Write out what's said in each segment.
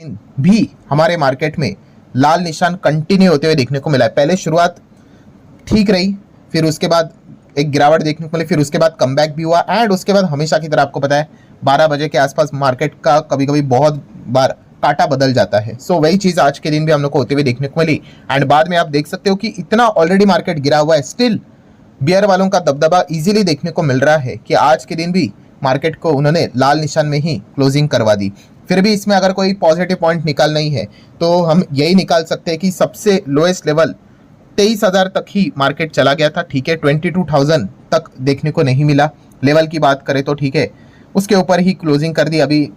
दिन भी हमारे मार्केट में लाल निशान कंटिन्यू होते हुए देखने को मिला है। पहले शुरुआत ठीक रही, फिर उसके बाद एक गिरावट देखने को मिली, फिर उसके बाद कमबैक भी हुआ एंड उसके बाद हमेशा की तरह आपको पता है 12 बजे के आसपास मार्केट का कभी कभी बहुत बार काटा बदल जाता है। सो वही चीज़ आज के दिन भी हम लोग को होते हुए देखने को मिली एंड बाद में आप देख सकते हो कि इतना ऑलरेडी मार्केट गिरा हुआ है, स्टिल बियर वालों का दबदबा इजीली देखने को मिल रहा है कि आज के दिन भी मार्केट को उन्होंने लाल निशान में ही क्लोजिंग करवा दी। फिर भी इसमें अगर कोई पॉजिटिव पॉइंट निकालना ही है तो हम यही निकाल सकते हैं कि सबसे लोएस्ट लेवल 23,000 तक ही मार्केट चला गया था। ठीक है, 22,000 तक देखने को नहीं मिला। लेवल की बात करें तो ठीक है, उसके ऊपर ही क्लोजिंग कर दी। अभी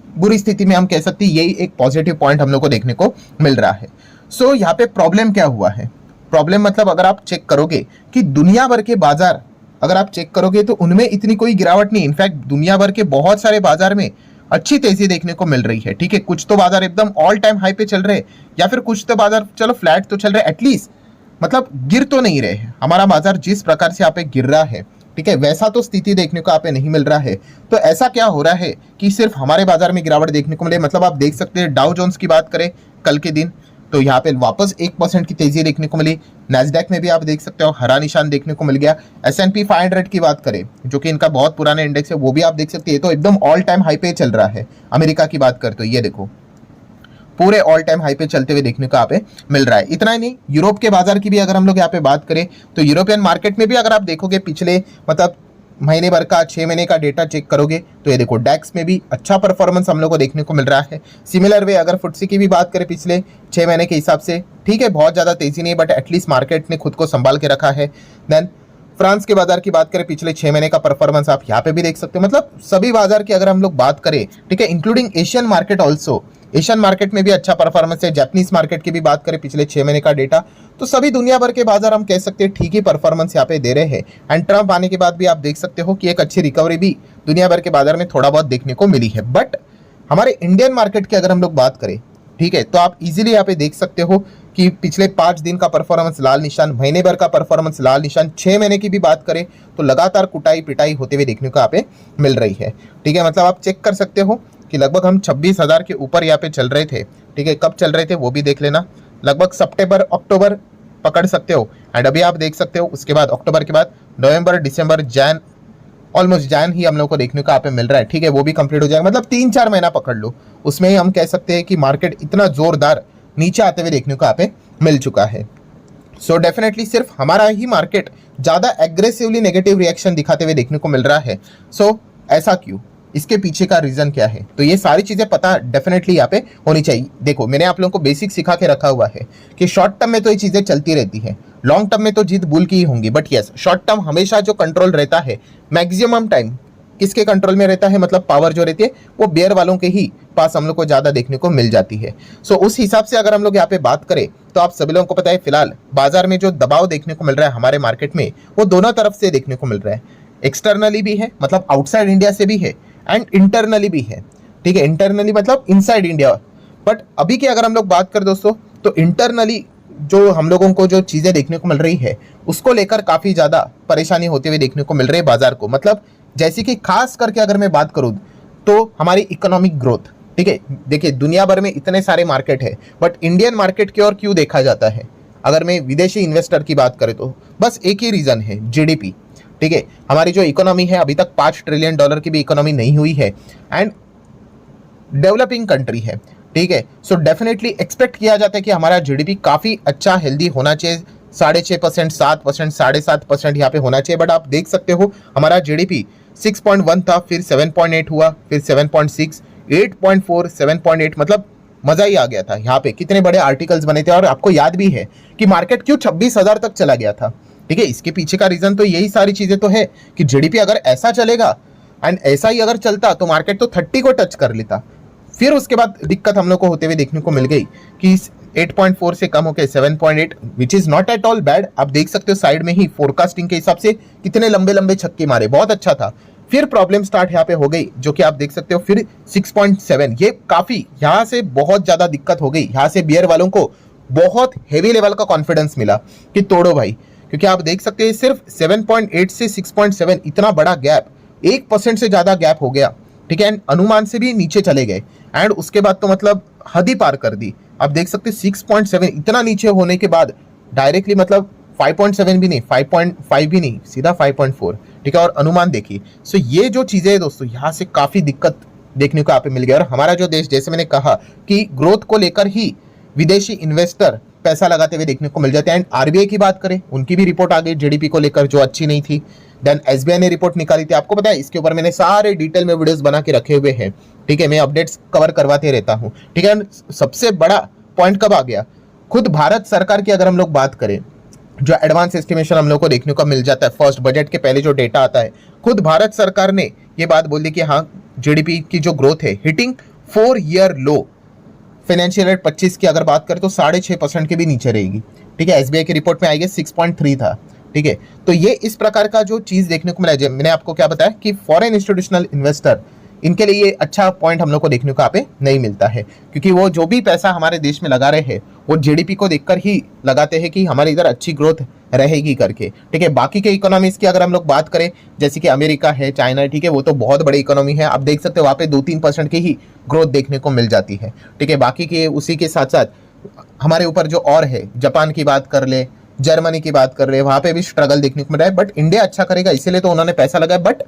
बुरी स्थिति में हम कह सकते हैं यही एक पॉजिटिव पॉइंट हम लोग को देखने को मिल रहा है। सो यहाँ पे प्रॉब्लम क्या हुआ है? प्रॉब्लम मतलब अगर आप चेक करोगे कि दुनिया भर के बाजार अगर आप चेक करोगे तो उनमें इतनी कोई गिरावट नहीं। इनफैक्ट दुनिया भर के बहुत सारे बाजार में अच्छी तेजी देखने को मिल रही है। ठीक है, कुछ तो बाजार एकदम ऑल टाइम हाई पे चल रहे हैं या फिर कुछ तो बाजार चलो फ्लैट तो चल रहे हैं, एटलीस्ट मतलब गिर तो नहीं रहे हैं। हमारा बाजार जिस प्रकार से यहाँ पे गिर रहा है, ठीक है, वैसा तो स्थिति देखने को यहाँ पे नहीं मिल रहा है। तो ऐसा क्या हो रहा है कि सिर्फ हमारे बाजार में गिरावट देखने को मिले? मतलब आप देख सकते हैं डाउ जोन्स की बात करें कल के दिन तो यहाँ पे वापस 1% की तेजी देखने को मिली। नैस्डैक में भी आप देख सकते हो हरा निशान देखने को मिल गया। S&P 500 की बात करें जो कि इनका बहुत पुराना इंडेक्स है, वो भी आप देख सकते हैं तो एकदम ऑल टाइम हाई पे चल रहा है। अमेरिका की बात करें तो ये देखो पूरे ऑल टाइम हाई पे चलते हुए देखने को यहाँ पे मिल रहा है। इतना ही नहीं, यूरोप के बाजार की भी अगर हम लोग यहाँ पे बात करें तो यूरोपियन मार्केट में भी अगर आप देखोगे पिछले मतलब महीने भर का 6 महीने का डेटा चेक करोगे तो ये देखो डैक्स में भी अच्छा परफॉर्मेंस हम लोग को देखने को मिल रहा है। सिमिलर वे अगर फुटसी की भी बात करें पिछले 6 महीने के हिसाब से, ठीक है, बहुत ज़्यादा तेजी नहीं बट एटलीस्ट मार्केट ने खुद को संभाल के रखा है। देन फ्रांस के बाजार की बात करें पिछले 6 महीने का परफॉर्मेंस आप यहाँ पे भी देख सकते हो। मतलब सभी बाजार की अगर हम लोग बात करें, ठीक है, including Asian market also, Asian market में भी अच्छा परफॉर्मेंस है। जापानीज मार्केट की भी बात करें पिछले 6 महीने का डेटा, तो सभी दुनिया भर के बाजार हम कह सकते हैं ठीक ही परफॉर्मेंस यहाँ पे दे रहे हैं। एंड ट्रम्प आने के बाद भी आप देख सकते हो कि एक अच्छी रिकवरी भी दुनिया भर के बाजार में थोड़ा बहुत देखने को मिली है। बट हमारे इंडियन मार्केट की अगर हम लोग बात करें, ठीक है, तो आप इजीली यहाँ पे देख सकते हो कि पिछले 5 दिन का परफॉर्मेंस लाल निशान, महीने भर का परफॉर्मेंस लाल निशान, 6 महीने की भी बात करें तो लगातार कुटाई पिटाई होते हुए देखने को यहाँ पे मिल रही है। ठीक है, मतलब आप चेक कर सकते हो कि लगभग हम 26,000 के ऊपर यहाँ पे चल रहे थे। ठीक है, कब चल रहे थे वो भी देख लेना, लगभग सितंबर अक्टूबर पकड़ सकते हो। एंड अभी आप देख सकते हो उसके बाद अक्टूबर के बाद नवंबर दिसंबर जैन, ऑलमोस्ट जैन ही हम लोग को देखने को यहाँ पे मिल रहा है। ठीक है, वो भी कंप्लीट हो जाएगा, मतलब 3-4 महीना पकड़ लो, उसमें ही हम कह सकते हैं कि मार्केट इतना जोरदार नीचे आते हुए देखने को यहाँ पे मिल चुका है। सो डेफिनेटली सिर्फ हमारा ही मार्केट ज़्यादा एग्रेसिवली नेगेटिव रिएक्शन दिखाते हुए देखने को मिल रहा है। सो ऐसा क्यों, इसके पीछे का रीजन क्या है? तो ये सारी चीजें पता डेफिनेटली यहाँ पे होनी चाहिए। देखो मैंने आप लोगों को बेसिक सिखा के रखा हुआ है कि शॉर्ट टर्म में तो ये चीजें चलती रहती है, लॉन्ग टर्म में तो जीत बुल की ही होंगी। बट यस, शॉर्ट टर्म हमेशा जो कंट्रोल रहता है मैक्सिमम टाइम किसके कंट्रोल में रहता है? मतलब पावर जो रहती है वो बेयर वालों के ही पास हम लोग को ज्यादा देखने को मिल जाती है। सो उस हिसाब से अगर हम लोग यहाँ पे बात करें तो आप सभी लोगों को पता है फिलहाल बाजार में जो दबाव देखने को मिल रहा है हमारे मार्केट में वो दोनों तरफ से देखने को मिल रहा है। एक्सटर्नली भी है, मतलब आउटसाइड इंडिया से भी है, एंड इंटरनली भी है। ठीक है, इंटरनली मतलब इनसाइड इंडिया। बट अभी की अगर हम लोग बात करें दोस्तों तो इंटरनली जो हम लोगों को जो चीजें देखने को मिल रही है उसको लेकर काफी ज्यादा परेशानी होते हुए देखने को मिल रही है बाजार को। मतलब जैसे कि खास करके अगर मैं बात करूं तो हमारी इकोनॉमिक ग्रोथ, ठीक है, देखिए दुनिया भर में इतने सारे मार्केट है बट इंडियन मार्केट की ओर क्यों देखा जाता है? अगर मैं विदेशी इन्वेस्टर की बात करें तो बस एक ही रीजन है, जीडीपी। ठीक है, हमारी जो इकोनॉमी है अभी तक $5 ट्रिलियन की भी इकोनॉमी नहीं हुई है एंड डेवलपिंग कंट्री है। ठीक है, सो डेफिनेटली एक्सपेक्ट किया जाता है कि हमारा जीडीपी काफी अच्छा हेल्दी होना चाहिए, 6.5%, 7%, 7.5% यहाँ पे होना चाहिए। बट आप देख सकते हो हमारा जीडीपी 6.1 था, फिर 7.8 हुआ, फिर 7.6, 8.4, 7.8, मतलब मजा ही आ गया था। यहाँ पे कितने बड़े आर्टिकल्स बने थे और आपको याद भी है कि मार्केट क्यों 26,000 तक चला गया था। ठीक है, इसके पीछे का रीजन तो यही सारी चीजें तो है कि जीडीपी अगर ऐसा चलेगा एंड ऐसा ही अगर चलता तो मार्केट तो 30 को टच कर लेता। फिर उसके बाद दिक्कत हम लोग को होते हुए देखने को मिल गई कि 8.4 से कम होकर 7.8, which is not at all bad. आप देख सकते हो साइड में ही फोरकास्टिंग के हिसाब से कितने लंबे लंबे छक्के मारे, बहुत अच्छा था। फिर प्रॉब्लम स्टार्ट यहाँ पे हो गई जो कि आप देख सकते हो, फिर 6.7, ये काफी यहाँ से बहुत ज्यादा दिक्कत हो गई। यहाँ से बियर वालों को बहुत हेवी लेवल का कॉन्फिडेंस मिला कि तोड़ो भाई, क्योंकि आप देख सकते हैं सिर्फ 7.8 से 6.7 इतना बड़ा गैप, 1% से ज्यादा गैप हो गया। ठीक है, एंड अनुमान से भी नीचे चले गए, एंड उसके बाद तो मतलब हद ही पार कर दी। आप देख सकते 6.7 इतना नीचे होने के बाद डायरेक्टली मतलब 5.7 भी नहीं, 5.5 भी नहीं, सीधा 5.4, ठीक है। और अनुमान देखिए। सो ये जो चीजें है दोस्तों, यहाँ से काफी दिक्कत देखने को यहाँ पे मिल गया। और हमारा जो देश, जैसे मैंने कहा कि ग्रोथ को लेकर ही विदेशी इन्वेस्टर पैसा लगाते हुए देखने को मिल जाते हैं। एंड आरबीआई की बात करें, उनकी भी रिपोर्ट आ गई जीडीपी को लेकर जो अच्छी नहीं थी। देन एसबीआई ने रिपोर्ट निकाली थी, आपको पता है इसके ऊपर मैंने सारे डिटेल में वीडियोस बना के रखे हुए हैं, ठीक है। मैं अपडेट्स कवर करवाते रहता हूँ, ठीक है। सबसे बड़ा पॉइंट कब आ गया, खुद भारत सरकार की अगर हम लोग बात करें, जो एडवांस एस्टिमेशन हम लोग को देखने को मिल जाता है फर्स्ट बजट के पहले जो डेटा आता है, खुद भारत सरकार ने ये बात बोल दी कि हाँ जीडीपी की जो ग्रोथ है हिटिंग 4 ईयर लो। फाइनेंशियल ईयर 25 की अगर बात करें तो 6.5% के भी नीचे रहेगी, ठीक है। एसबीआई की रिपोर्ट में आई 6.3 था, ठीक है। तो ये इस प्रकार का जो चीज देखने को मिला, मैंने आपको क्या बताया कि फॉरेन इंस्टीट्यूशनल इन्वेस्टर, इनके लिए ये अच्छा पॉइंट हम लोग को देखने को यहाँ पे नहीं मिलता है, क्योंकि वो जो भी पैसा हमारे देश में लगा रहे हैं वो जीडीपी को देखकर ही लगाते हैं कि हमारे इधर अच्छी ग्रोथ रहेगी करके, ठीक है। बाकी के इकोनॉमीज की अगर हम लोग बात करें, जैसे कि अमेरिका है, चाइना है, ठीक है, वो तो बहुत बड़ी इकोनॉमी है, आप देख सकते हो वहाँ पे 2-3% की ही ग्रोथ देखने को मिल जाती है, ठीक है। बाकी के उसी के साथ साथ हमारे ऊपर जो और है, जापान की बात कर ले, जर्मनी की बात कर रहे हैं, वहां पे भी स्ट्रगल देखने को मिल रहा है। बट इंडिया अच्छा करेगा इसीलिए तो उन्होंने पैसा लगाया, बट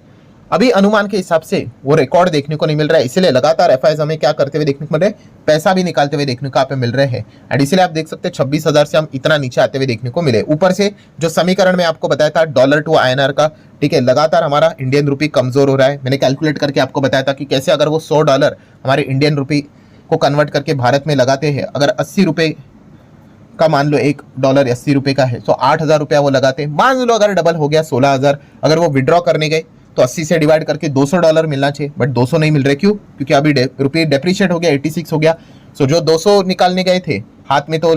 अभी अनुमान के हिसाब से वो रिकॉर्ड देखने को नहीं मिल रहा है, इसलिए लगातार एफआईएस हमें क्या करते हुए देखने को मिल रहे हैं, पैसा भी निकालते हुए देखने को यहाँ पे मिल रहे हैं। एंड इसलिए आप देख सकते हैं 26,000 से हम इतना नीचे आते हुए देखने को मिले। ऊपर से जो समीकरण में आपको बताया था डॉलर टू आईएनआर का, ठीक है, लगातार हमारा इंडियन रुपी कमजोर हो रहा है। मैंने कैलकुलेट करके आपको बताया था कि कैसे अगर वो $100 हमारे इंडियन रुपी को कन्वर्ट करके भारत में लगाते हैं, अगर 80 रुपए का मान लो $1 80 रुपए का है, तो 8,000 रुपया वो लगाते हैं। मान लो अगर डबल हो गया 16,000, अगर वो विड्रॉ करने गए तो 80 से डिवाइड करके $200 मिलना चाहिए, बट 200 नहीं मिल रहे। क्यों? क्योंकि अभी रुपये डेप्रिशिएट हो गया, 86 हो गया। सो जो 200 निकालने गए थे हाथ में तो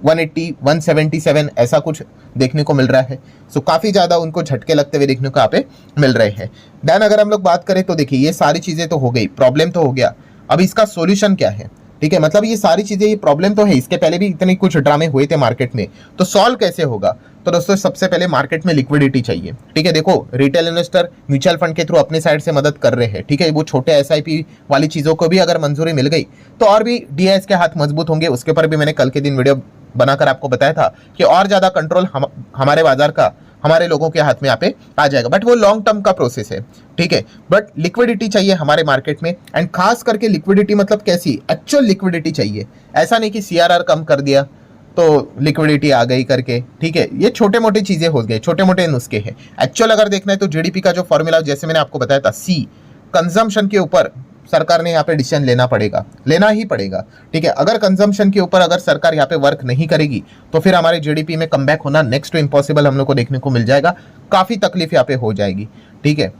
180 177 ऐसा कुछ देखने को मिल रहा है। सो काफी ज्यादा उनको झटके लगते हुए देखने को यहाँ पे मिल रहे हैं। देन अगर हम लोग बात करें तो देखिए ये सारी चीजें तो हो गई, प्रॉब्लम तो हो गया, अब इसका सोल्यूशन क्या है, ठीक है। मतलब ये सारी चीजें, ये प्रॉब्लम तो है, इसके पहले भी इतने कुछ ड्रामे हुए थे मार्केट में, तो सॉल्व कैसे होगा? तो दोस्तों सबसे पहले मार्केट में लिक्विडिटी चाहिए, ठीक है। देखो रिटेल इन्वेस्टर म्यूचुअल फंड के थ्रू अपने साइड से मदद कर रहे हैं, ठीक है। वो छोटे एसआईपी वाली चीजों को भी अगर मंजूरी मिल गई तो और भी डीआईएस के हाथ मजबूत होंगे। उसके ऊपर भी मैंने कल के दिन वीडियो बनाकर आपको बताया था कि और ज्यादा कंट्रोल हमारे बाजार का हमारे लोगों के हाथ में यहाँ पे आ जाएगा। बट वो लॉन्ग टर्म का प्रोसेस है, ठीक है। बट लिक्विडिटी चाहिए हमारे मार्केट में, एंड खास करके लिक्विडिटी मतलब कैसी, एक्चुअल लिक्विडिटी चाहिए। ऐसा नहीं कि सीआरआर कम कर दिया तो लिक्विडिटी आ गई करके, ठीक है। ये छोटे मोटे चीजें हो गए, छोटे मोटे नुस्खे हैं। एक्चुअल अगर देखना है तो जीडीपी का जो फॉर्मूला जैसे मैंने आपको बताया था, सी कंजम्पशन के ऊपर सरकार ने यहाँ पे डिसीजन लेना पड़ेगा, लेना ही पड़ेगा, ठीक है। अगर कंजम्पशन के ऊपर अगर सरकार यहाँ पे वर्क नहीं करेगी तो फिर हमारे जीडीपी में कमबैक होना नेक्स्ट टू इम्पॉसिबल हम लोग को देखने को मिल जाएगा, काफी तकलीफ यहाँ पे हो जाएगी, ठीक है।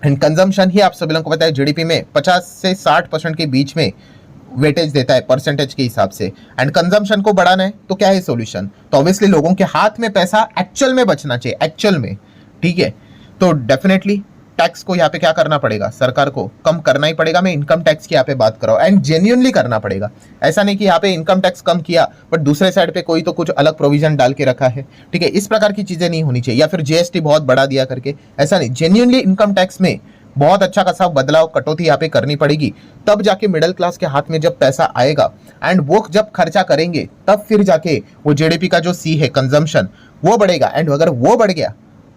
एंड कंजम्पशन ही आप सभी लोगों को पता है जीडीपी में 50 से 60% के बीच में वेटेज देता है परसेंटेज के हिसाब से। एंड कंजम्पशन को बढ़ाना है तो क्या है सोल्यूशन? तो ऑब्वियसली लोगों के हाथ में पैसा एक्चुअल में बचना चाहिए, एक्चुअल में, ठीक है। तो डेफिनेटली टैक्स को यहाँ पे क्या करना पड़ेगा, सरकार को कम करना ही पड़ेगा। मैं इनकम टैक्स की यहाँ पे बात कर रहा हूँ, एंड जेन्युइनली करना पड़ेगा। ऐसा नहीं कि यहाँ पे इनकम टैक्स कम किया बट दूसरे साइड पे कोई तो कुछ अलग प्रोविजन डाल के रखा है, ठीक है। इस प्रकार की चीजें नहीं होनी चाहिए, या फिर जीएसटी बहुत बढ़ा दिया करके, ऐसा नहीं। जेन्युइनली इनकम टैक्स में बहुत अच्छा खासा बदलाव, कटौती यहाँ पे करनी पड़ेगी, तब जाके मिडिल क्लास के हाथ में जब पैसा आएगा एंड वो जब खर्चा करेंगे तब फिर जाके वो जीडीपी का जो सी है कंजम्पशन वो बढ़ेगा। एंड अगर वो बढ़ गया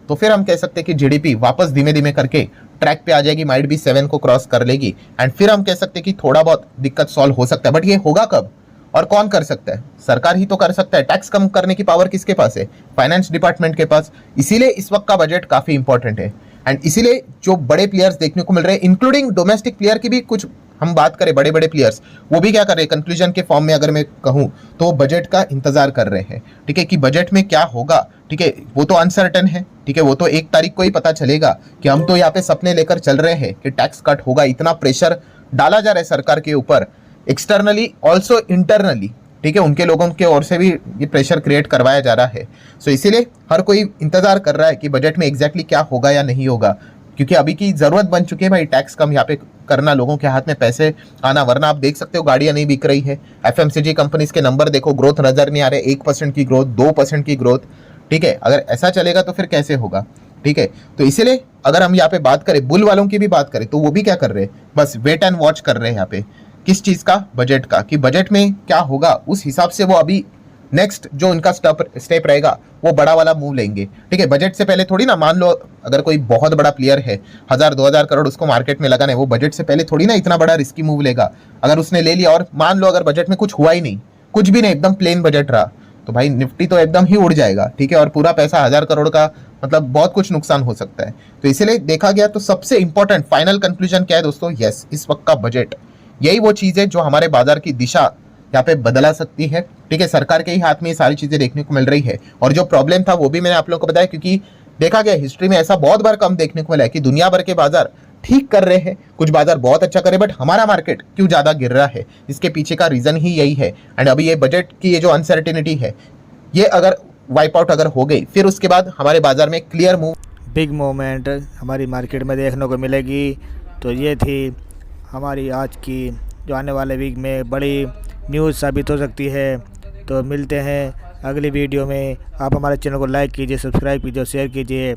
तो फिर हम कह सकते हैं कि जीडीपी वापस धीमे धीमे करके ट्रैक पे आ जाएगी, माइट भी 7 को क्रॉस कर लेगी, एंड फिर हम कह सकते हैं कि थोड़ा बहुत दिक्कत सॉल्व हो सकता है। बट ये होगा कब और कौन कर सकता है? सरकार ही तो कर सकता है। टैक्स कम करने की पावर किसके पास है? फाइनेंस डिपार्टमेंट के पास। इसीलिए इस वक्त का बजट काफी इंपॉर्टेंट है, एंड इसीलिए जो बड़े प्लेयर्स देखने को मिल रहे हैं, इंक्लूडिंग डोमेस्टिक प्लेयर की भी, कुछ हम बात करें बड़े बड़े प्लेयर्स, वो भी क्या कर रहे हैं, कंक्लूजन के फॉर्म में अगर मैं कहूं तो वो बजट का इंतजार कर रहे हैं, ठीक है, कि बजट में क्या होगा, ठीक है। वो तो अनसर्टन है, ठीक है। वो तो 1 तारीख को ही पता चलेगा कि हम तो यहाँ पे सपने लेकर चल रहे हैं कि टैक्स कट होगा, इतना प्रेशर डाला जा रहा है सरकार के ऊपर, एक्सटर्नली ऑल्सो इंटरनली, ठीक है। उनके लोगों के ओर से भी ये प्रेशर क्रिएट करवाया जा रहा है। सो इसीलिए हर कोई इंतजार कर रहा है कि बजट में एग्जैक्टली क्या होगा या नहीं होगा, क्योंकि अभी की जरूरत बन चुकी है भाई टैक्स कम यहाँ पे करना, लोगों के हाथ में पैसे आना। वरना आप देख सकते हो गाड़ियां नहीं बिक रही है, एफएमसीजी कंपनीज के नंबर देखो, ग्रोथ नजर नहीं आ रहे, 1% की ग्रोथ, 2% की ग्रोथ, ठीक है। अगर ऐसा चलेगा तो फिर कैसे होगा, ठीक है। तो इसीलिए अगर हम यहाँ पे बात करें, बुल वालों की भी बात करें, तो वो भी क्या कर रहे हैं, बस वेट एंड वॉच कर रहे हैं यहाँ पे। किस चीज़ का, बजट का, कि बजट में क्या होगा, उस हिसाब से वो अभी नेक्स्ट जो उनका स्टेप रहेगा वो बड़ा वाला मूव लेंगे, ठीक है। बजट से पहले थोड़ी ना, मान लो अगर कोई बहुत बड़ा प्लेयर है, 1000-2000 करोड़ उसको मार्केट में लगाना है, वो बजट से पहले थोड़ी ना इतना बड़ा रिस्की मूव लेगा। अगर उसने ले लिया और मान लो अगर बजट में कुछ हुआ ही नहीं, कुछ भी नहीं, एकदम प्लेन बजट रहा, तो भाई निफ्टी तो एकदम ही उड़ जाएगा, ठीक है। और पूरा पैसा 1000 करोड़ का, मतलब बहुत कुछ नुकसान हो सकता है। तो इसीलिए देखा गया तो सबसे इंपॉर्टेंट फाइनल कंक्लूजन क्या है दोस्तों, यस, इस वक्त का बजट, यही वो चीज़ है जो हमारे बाजार की दिशा यहाँ पे बदला सकती है, ठीक है। सरकार के ही हाथ में ये सारी चीजें देखने को मिल रही है। और जो प्रॉब्लम था वो भी मैंने आप लोगों को बताया, क्योंकि देखा गया हिस्ट्री में ऐसा बहुत बार कम देखने को मिला है कि दुनिया भर के बाजार ठीक कर रहे हैं, कुछ बाजार बहुत अच्छा करे, बट हमारा मार्केट क्यों ज्यादा गिर रहा है, इसके पीछे का रीजन ही यही है। एंड अभी ये बजट की ये जो अनसर्टेनिटी है, ये अगर वाइप आउट अगर हो गई, फिर उसके बाद हमारे बाजार में क्लियर मूव, बिग मूवमेंट हमारी मार्केट में देखने को मिलेगी। तो ये थी हमारी आज की जो आने वाले वीक में बड़ी न्यूज़ साबित हो सकती है। तो मिलते हैं अगली वीडियो में। आप हमारे चैनल को लाइक कीजिए, सब्सक्राइब कीजिए और शेयर कीजिए।